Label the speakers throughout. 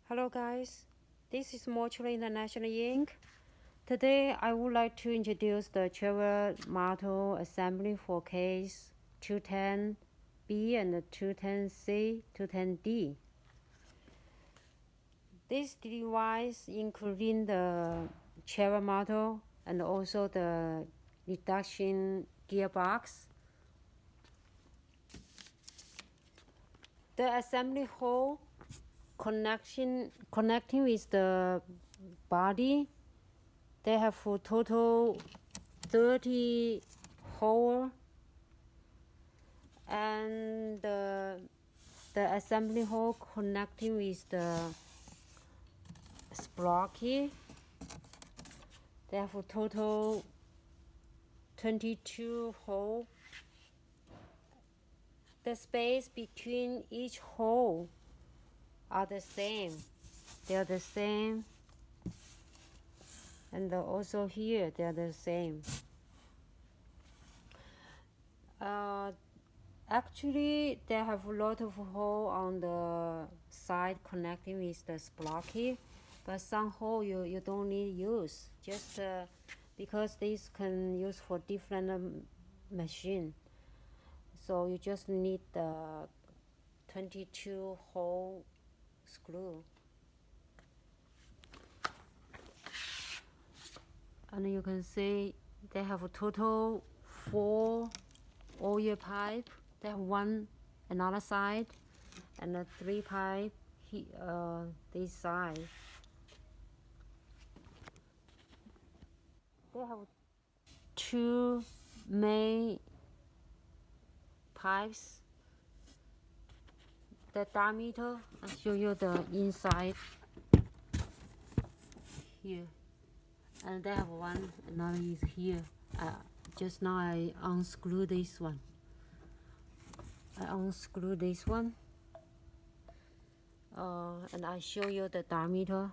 Speaker 1: Hello guys, this is Modular International Inc. Today I would like to introduce the travel model assembly for case 210B and 210C, 210D. This device including the travel model and also the reduction gearbox. The assembly hole connecting with the body, they have a total 30 hole, and the assembly hole connecting with the sprocket, they have a total 22 hole. The space between each hole are the same. They are the same, and also here they are the same. Actually, they have a lot of hole on the side connecting with the sprocket, but some hole you don't need use, just because this can use for different machine. So you just need the 22 hole screw. And you can see they have a total 4 oil pipe. They have one another side and 3 pipe this side. They have 2 main pipes. The diameter, I'll show you the inside here. And they have one, another is here. Just now I unscrew this one. And I show you the diameter.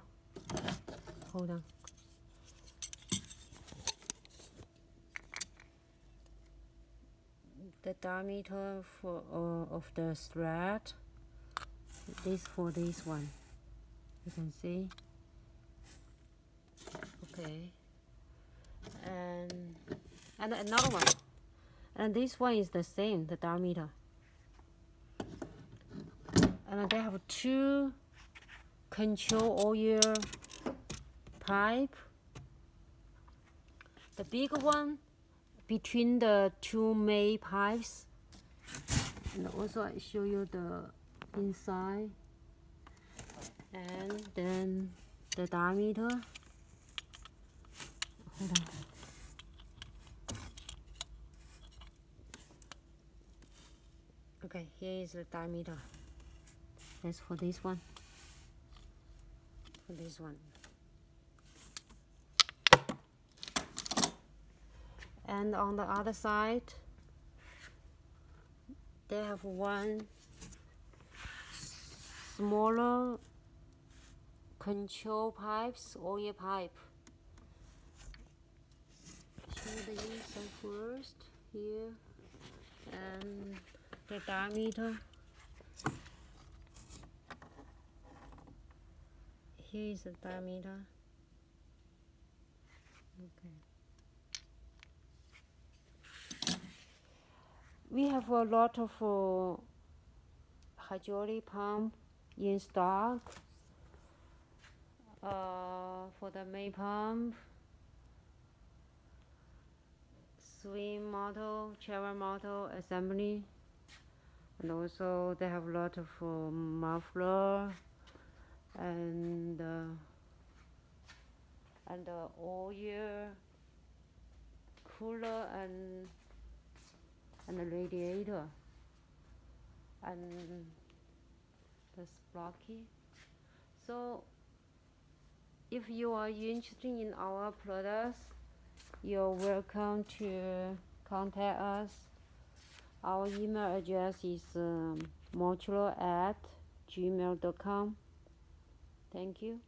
Speaker 1: Hold on. The diameter for of the thread. This for this one. You can see. Okay. And another one. And this one is the same, the diameter. And they have 2 control oil pipe. The big one between the 2 main pipes. And also I show you the inside. And then the diameter. Hold on. Okay, here is the diameter. That's for this one. For this one. And on the other side, they have one smaller control pipes, oil pipe. Show the inside first here, and the diameter. Here is the diameter. Okay. We have a lot of hydraulic pump in stock. For the main pump, swing model, travel model assembly, and also they have a lot of muffler and oil cooler and the radiator and the sprocket. So if you are interested in our products, you're welcome to contact us. Our email address is modular@gmail.com. Thank you.